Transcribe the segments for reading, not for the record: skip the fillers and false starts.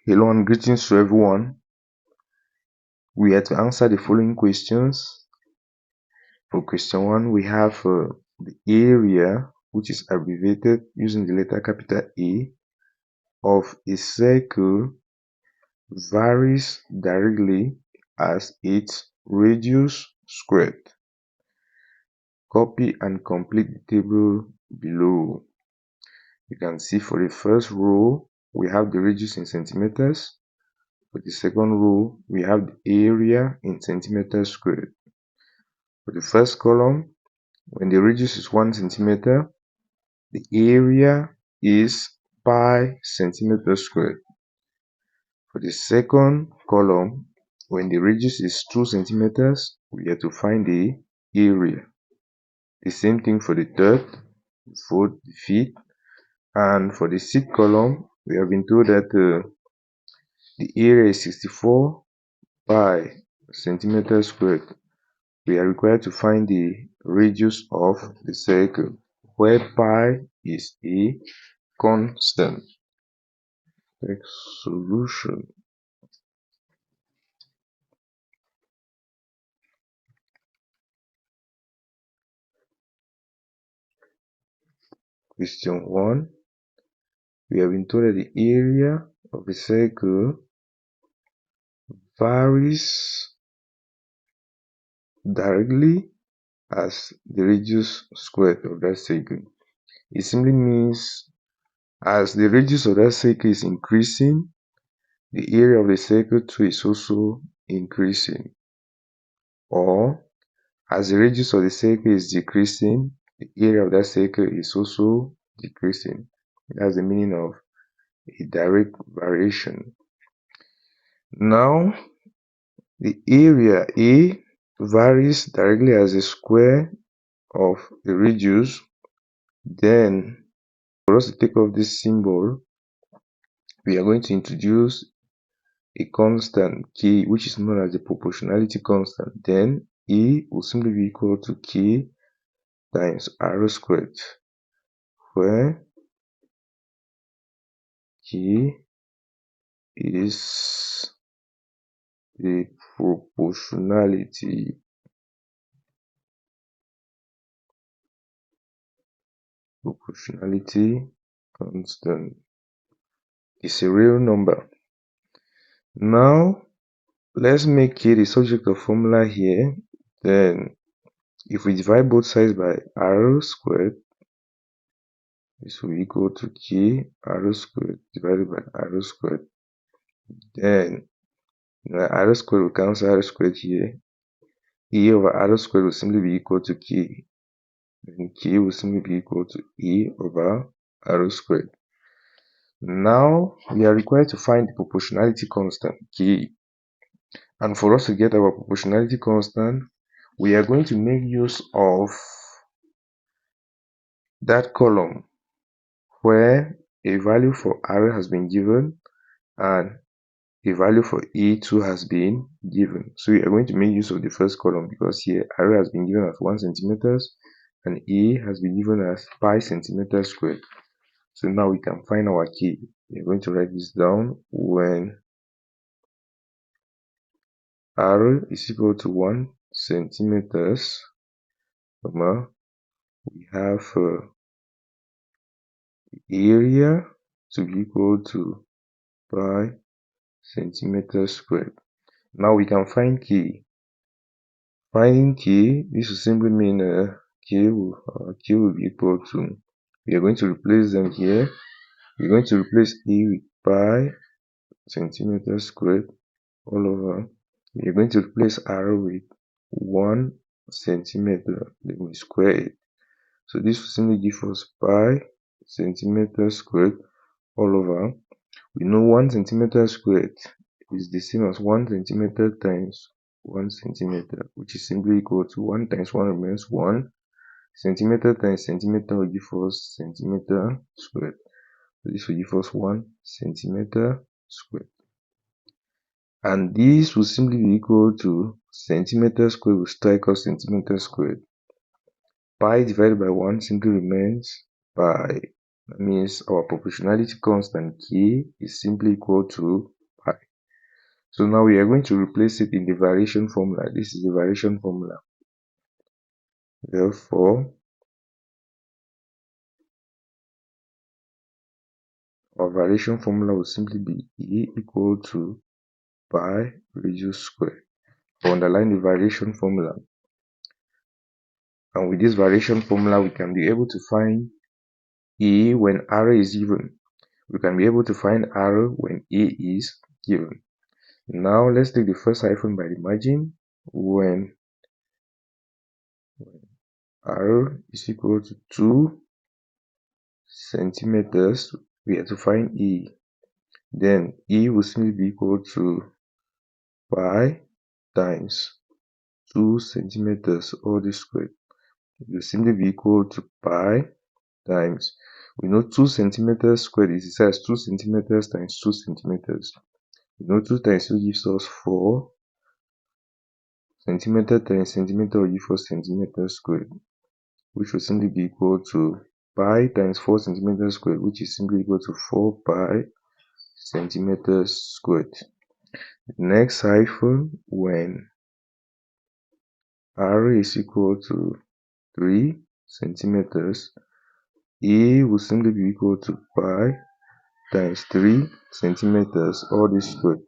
Hello and greetings to everyone. We are to answer the following questions. For question 1, we have the area, which is abbreviated using the letter capital A, of a circle varies directly as its radius squared. Copy and complete the table below. You can see for the first row, we have the radius in centimeters. For the second row, we have the area in centimeters squared. For the first column, when the radius is 1 centimeter, the area is pi centimeter squared. For the second column, when the radius is 2 centimeters, we have to find the area. The same thing for the third, the fourth, the fifth, and for the sixth column, we have been told that the area is 64 pi centimeter squared. We are required to find the radius of the circle, where pi is a constant. Next solution. Question 1. We have been told that the area of a circle varies directly as the radius squared of that circle. It simply means as the radius of that circle is increasing, the area of the circle too is also increasing. Or as the radius of the circle is decreasing, the area of that circle is also decreasing. That's the meaning of a direct variation. Now, the area A varies directly as the square of the radius. Then, for us to take off this symbol, we are going to introduce a constant K, which is known as the proportionality constant. Then, A will simply be equal to K times R squared, where K is the proportionality constant. It's a real number. Now, let's make K the subject of formula here. Then, if we divide both sides by R squared, this will be equal to K R squared divided by R squared. Then, R squared will cancel R squared here. A over R squared will simply be equal to K. Then K will simply be equal to A over R squared. Now, we are required to find the proportionality constant, K. And for us to get our proportionality constant, we are going to make use of that column where a value for R has been given and a value for A2 has been given. So we are going to make use of the first column because here R has been given as 1 centimeters and A has been given as pi centimeters squared. So now we can find our K. We are going to write this down. When R is equal to 1 centimeters, we have area to be equal to pi centimeters squared. Now we can find K. Finding K, this will simply mean K will be equal to, we are going to replace them here. We're going to replace A with pi centimeters squared all over. We are going to replace R with 1 centimeter, then we square it. So this will simply give us pi centimeters squared all over. We know 1 centimeter squared is the same as 1 centimeter times 1 centimeter, which is simply equal to 1 times 1 remains 1. Centimeter times centimeter will give us centimeter squared. So this will give us 1 centimeter squared. And this will simply be equal to centimeter squared will still equal centimeter squared. Pi divided by 1 simply remains pi. That means our proportionality constant K is simply equal to So now we are going to replace it in the variation formula. This is the variation formula. Therefore, our variation formula will simply be E equal to pi reduced square. I'll underline the variation formula. And with this variation formula, we can be able to find E when R is given. We can be able to find R when A is given. Now let's take the first hyphen by the margin. When R is equal to 2 centimeters, we have to find E. Then E will simply be equal to pi times 2 centimeters all this squared. It will simply be equal to pi times, we know 2 centimeters squared is the size 2 centimeters times 2 centimeters. We know 2 times 2 gives us 4 centimeter times centimeter will give us centimeters squared, which will simply be equal to pi times 4 centimeters squared, which is simply equal to 4 pi centimeters squared. Next hyphen, when R is equal to 3 centimeters, A will simply be equal to pi times 3 centimeters all this squared.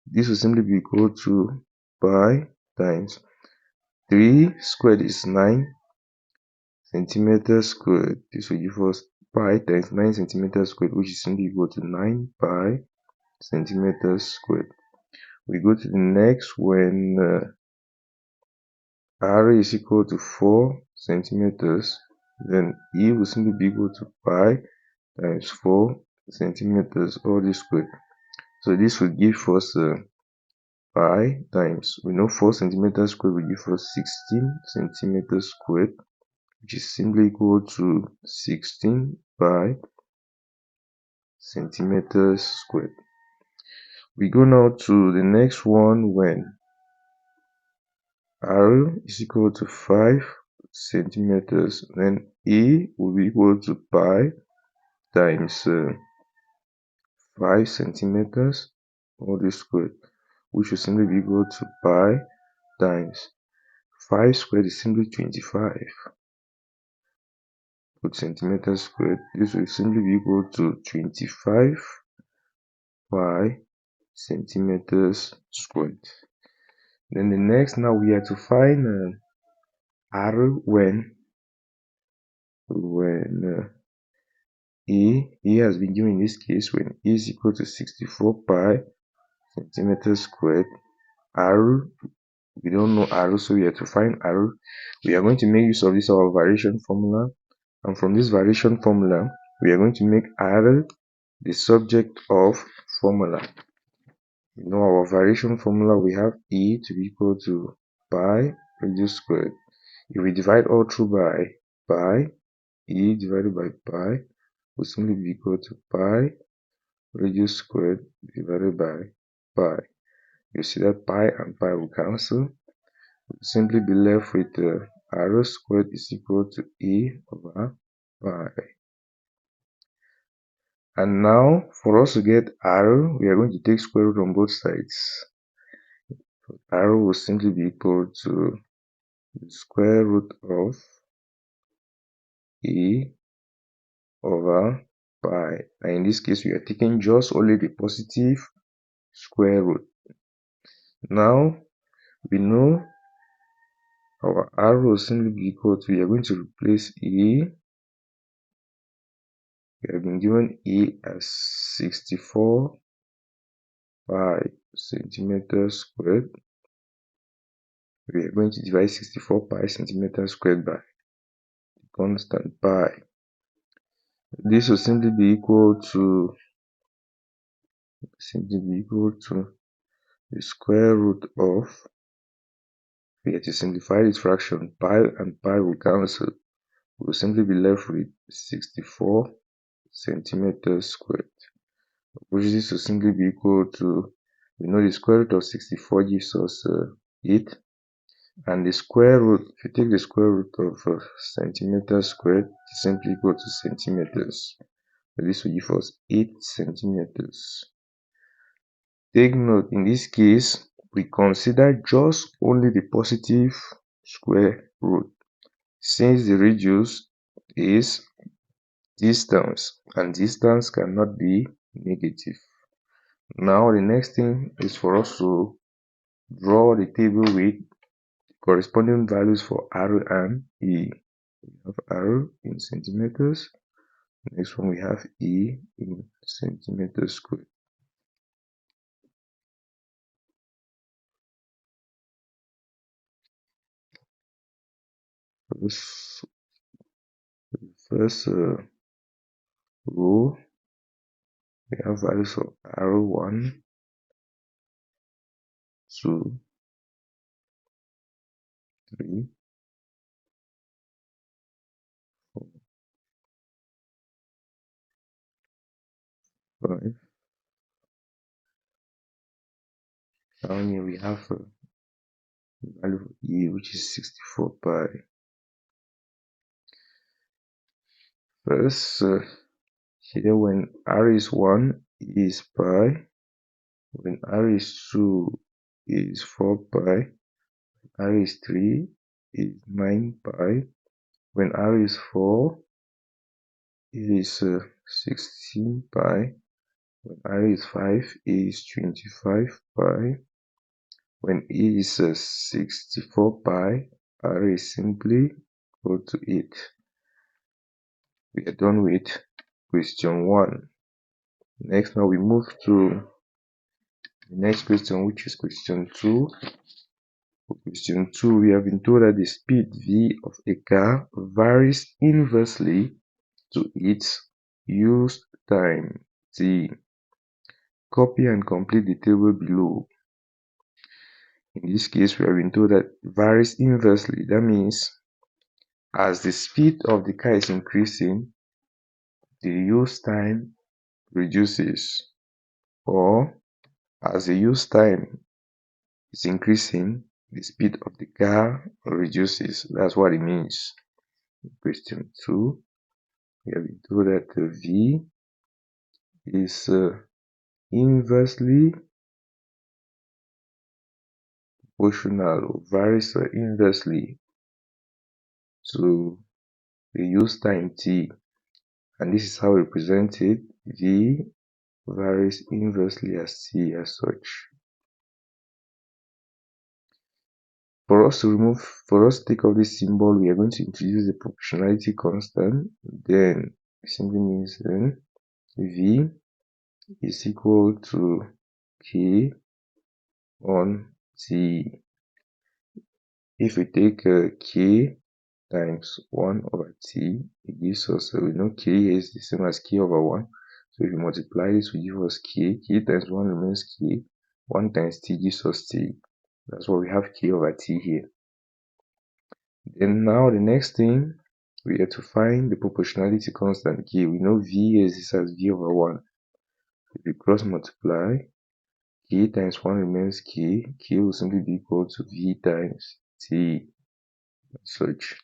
This will simply be equal to pi times 3 squared is 9 centimeters squared. This will give us pi times 9 centimeters squared, which is simply equal to 9 pi centimeters squared. We go to the next when R is equal to 4 centimeters, then E will simply be equal to pi times 4 centimeters all this squared. So this will give us pi times, we know 4 centimeters squared will give us 16 centimeters squared, which is simply equal to 16 pi centimeters squared. We go now to the next one when R is equal to 5 centimeters, then E will be equal to pi times 5 centimeters all this squared, which will simply be equal to pi times 5 squared is simply 25 centimeters squared. This will simply be equal to 25 pi centimeters squared. Then the next, now we have to find R when E has been given in this case when E is equal to 64 pi centimeters squared. R, we don't know R, so we have to find R. We are going to make use of this our variation formula, and from this variation formula we are going to make R the subject of formula. You know our variation formula, we have E to be equal to pi reduced squared. If we divide all through by pi, E divided by pi will simply be equal to pi reduced squared divided by pi. You see that pi and pi will cancel. We'll simply be left with R squared is equal to E over pi. And now for us to get R, we are going to take square root on both sides. R will simply be equal to the square root of E over pi. And in this case, we are taking just only the positive square root. Now we know our R will simply be equal to, we are going to replace E. We have been given E as 64 pi centimeters squared. We are going to divide 64 pi centimeters squared by the constant pi. This will simply be equal to the square root of, we have to simplify this fraction, pi and pi will cancel. We will simply be left with 64 centimeters squared, which this will simply be equal to, we know the square root of 64 gives us 8, and the square root, if you take the square root of centimeters squared, is simply equal to centimeters. So this will give us 8 centimeters. Take note, in this case, we consider just only the positive square root, since the radius is distance and distance cannot be negative. Now the next thing is for us to draw the table with corresponding values for R and E. We have R in centimeters. Next one we have E in centimeters squared. This first row, we have values for R1, 2, 3, 4, 5. Down here we have the value for E, which is 64 pi. First, here when R is 1 is pi, when R is 2 is 4 pi, R is 3 is 9 pi, when R is 4 is 16 pi, when R is 5 is 25 pi, when E is 64 pi, R is simply equal to 8. We are done with question 1. Next, now we move to the next question, which is question 2. For question 2, we have been told that the speed v of a car varies inversely to its used time t. Copy and complete the table below. In this case, we have been told that varies inversely. That means as the speed of the car is increasing, the use time reduces, or as the use time is increasing, the speed of the car reduces. That's what it means. Question 2, we have been told that V is inversely proportional, or varies inversely to the use time t, and this is how we present it. V varies inversely as t as such. For us to take off this symbol, we are going to introduce the proportionality constant. Then it simply means then V is equal to K on T. If we take K times 1 over T, it gives us, we know K is the same as K over 1. So if you multiply this, will give us K. K times 1 remains K. 1 times T gives us T. That's why we have K over T here. Then now the next thing, we have to find the proportionality constant K. We know V is this as V over 1. If we cross multiply, K times 1 remains K. K will simply be equal to V times T. Such.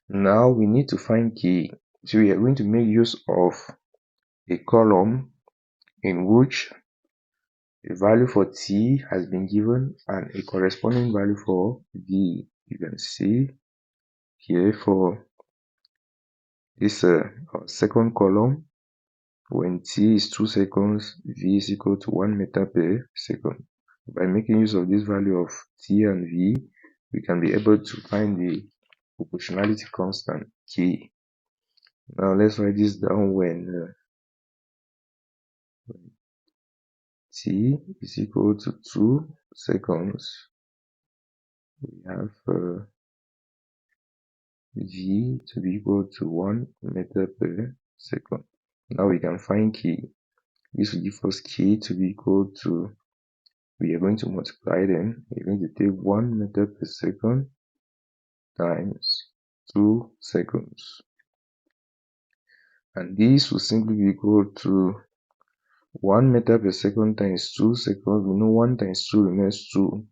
Now we need to find K. So we are going to make use of a column in which a value for T has been given and a corresponding value for V. You can see here for this second column, when T is 2 seconds, V is equal to 1 meter per second. By making use of this value of T and V, we can be able to find the proportionality constant K. Now let's write this down. When T is equal to 2 seconds, we have V to be equal to 1 meter per second. Now we can find K. This will give us K to be equal to, we are going to multiply them. We're going to take 1 meter per second times 2 seconds. And this will simply be equal to 1 meter per second times 2 seconds. We know 1 times 2 remains 2.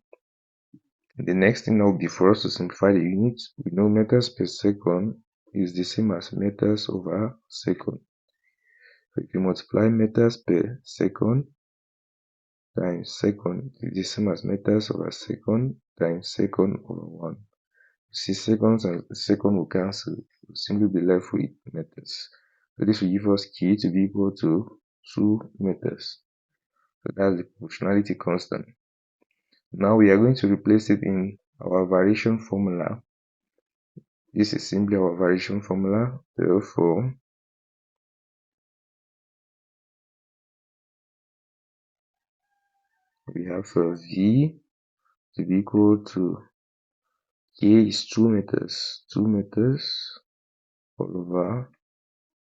The next thing now will be for us to simplify the units. We know meters per second is the same as meters over second. So if you multiply meters per second times second is the same as meters over second times second over 1. See, seconds and second will cancel. We'll simply be left with meters. So this will give us k to be equal to 2 meters. So that's the proportionality constant. Now we are going to replace it in our variation formula. This is simply our variation formula. Therefore, we have V to be equal to K is 2 meters. 2 meters all over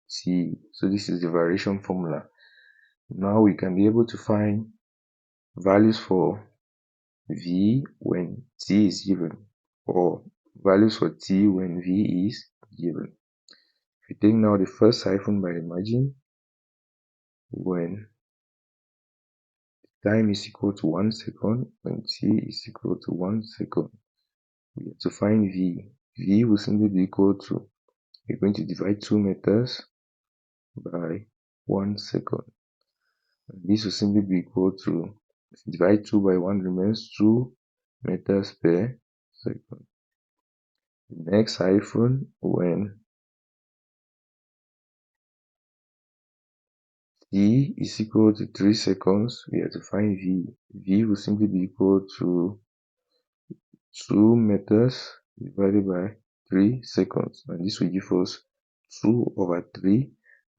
T. So this is the variation formula. Now we can be able to find values for V when T is given, or values for T when V is given. If we take now the first hyphen by the margin, when time is equal to 1 second, when T is equal to 1 second, we have to find V. V will simply be equal to, we're going to divide 2 meters by 1 second. And this will simply be equal to, if you divide 2 by 1 remains 2 meters per second. The next hyphen, when T is equal to 3 seconds, we have to find V. V will simply be equal to 2 meters divided by 3 seconds. And this will give us 2 over 3.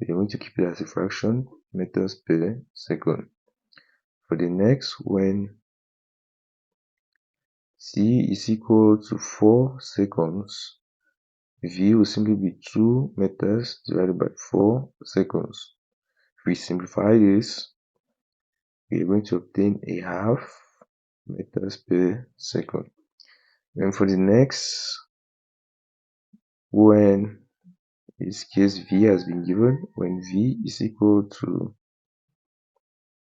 We are going to keep it as a fraction, meters per second. For the next, when T is equal to 4 seconds, V will simply be 2 meters divided by 4 seconds. If we simplify this, we are going to obtain a half meters per second. Then for the next, when in this case V has been given, when V is equal to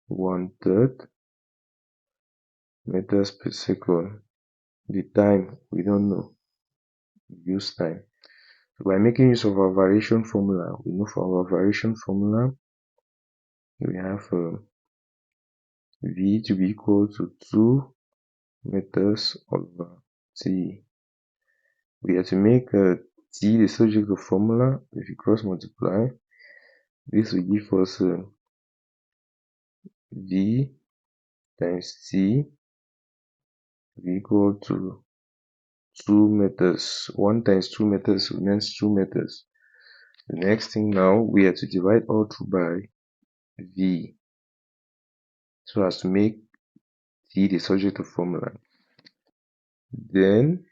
1/3 meters per second, the time we don't know, we use time. So by making use of our variation formula, we know for our variation formula we have V to be equal to 2 meters over T. We have to make T the subject of formula. If you cross multiply, this will give us V times T will equal to 2 meters. 1 times 2 meters remains 2 meters. The next thing now, we have to divide all through by V so as to make T the subject of formula. Then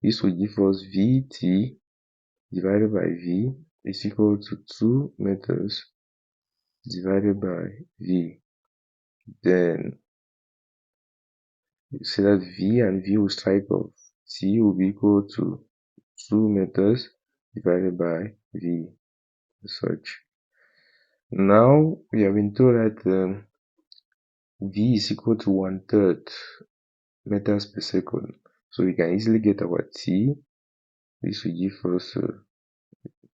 this will give us Vt divided by V is equal to 2 meters divided by V. Then you see that V and V will strike off. T will be equal to 2 meters divided by V as such. Now we have been told that V is equal to 1/3 meters per second. So we can easily get our T. This will give us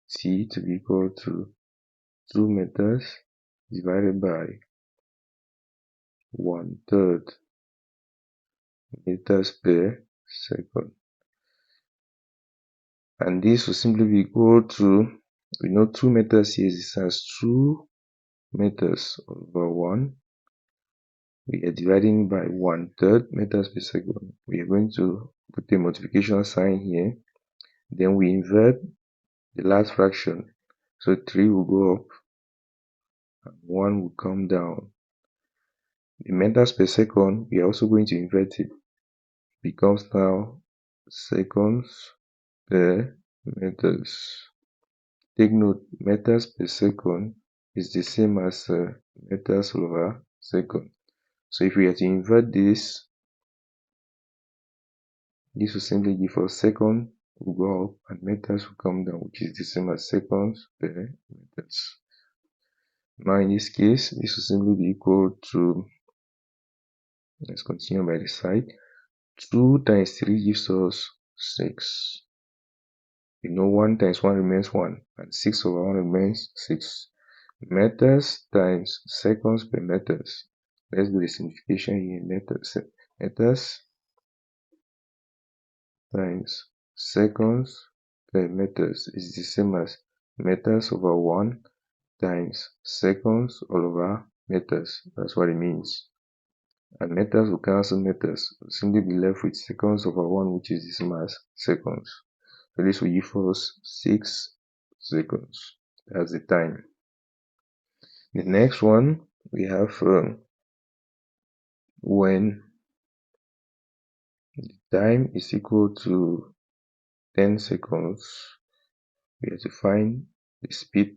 T to be equal to 2 meters divided by 1/3 meters per second. And this will simply be equal to, we know 2 meters here is as 2 meters over 1. We are dividing by 1/3 meters per second. We are going to put a multiplication sign here. Then we invert the last fraction. So 3 will go up and 1 will come down. The meters per second, we are also going to invert it. It becomes now seconds per meters. Take note, meters per second is the same as meters over second. So if we are to invert this, this will simply give us second will go up and meters will come down, which is the same as seconds per meters. Now in this case, this will simply be equal to, let's continue by the side, 2 times 3 gives us 6. We know 1 times 1 remains 1, and 6 over 1 remains 6. Meters times seconds per meters. Let's do the simplification here. Meters times seconds per meters is the same as meters over 1 times seconds all over meters. That's what it means. And meters will cancel meters. We'll simply be left with seconds over 1, which is the same as seconds. So this will give us 6 seconds. That's the time. The next one, we have when time is equal to 10 seconds, we have to find the speed.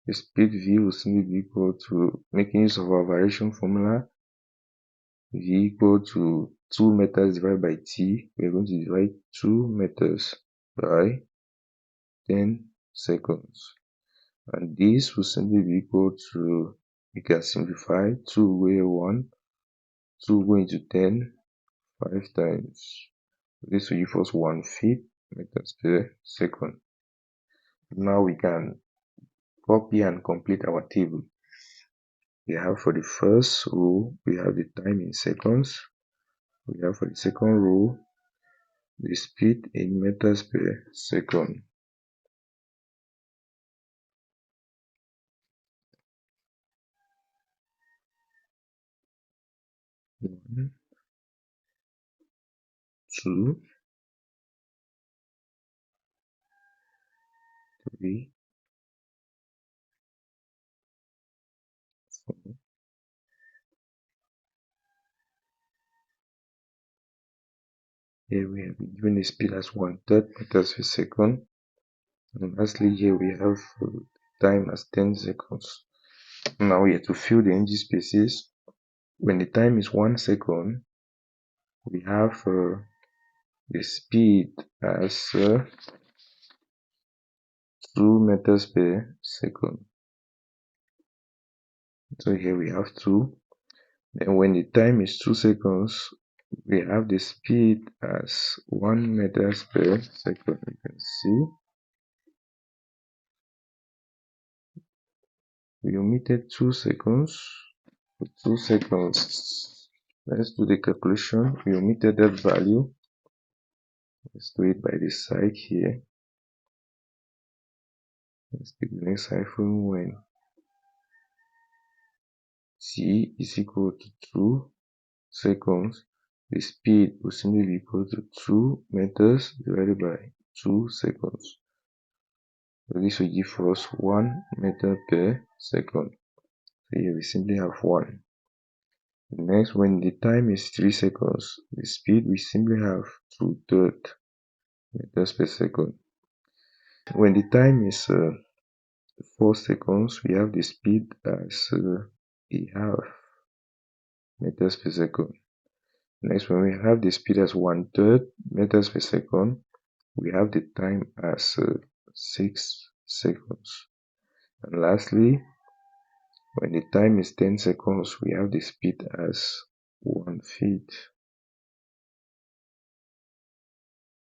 The speed v will simply be equal to, making use of our variation formula, v equal to 2 meters divided by t. We are going to divide 2 meters by 10 seconds. And this will simply be equal to, we can simplify 2 way 1, 2 going to 10, 5 times. This will give us 1 feet meters per second. Now we can copy and complete our table. We have for the first row, we have the time in seconds. We have for the second row, the speed in meters per second. One, 2, 3, 4. Here we have been given the speed as 1/3 meters per second. And lastly, here we have time as 10 seconds. Now we have to fill the empty spaces. When the time is 1 second, we have the speed as 2 meters per second. So here we have 2. Then when the time is 2 seconds, we have the speed as 1 meters per second. You can see we omitted 2 seconds. For 2 seconds, let's do the calculation. We omitted that value. Let's do it by the side here. Let's take the next hyphen when t is equal to 2 seconds. The speed will simply be equal to 2 meters divided by 2 seconds. So this will give us 1 meter per second. So here we simply have 1. Next, when the time is 3 seconds, the speed we simply have 2/3 meters per second. When the time is 4 seconds, we have the speed as a half meters per second. Next, when we have the speed as 1/3 meters per second, we have the time as 6 seconds. And lastly, when the time is 10 seconds, we have the speed as 1 feet.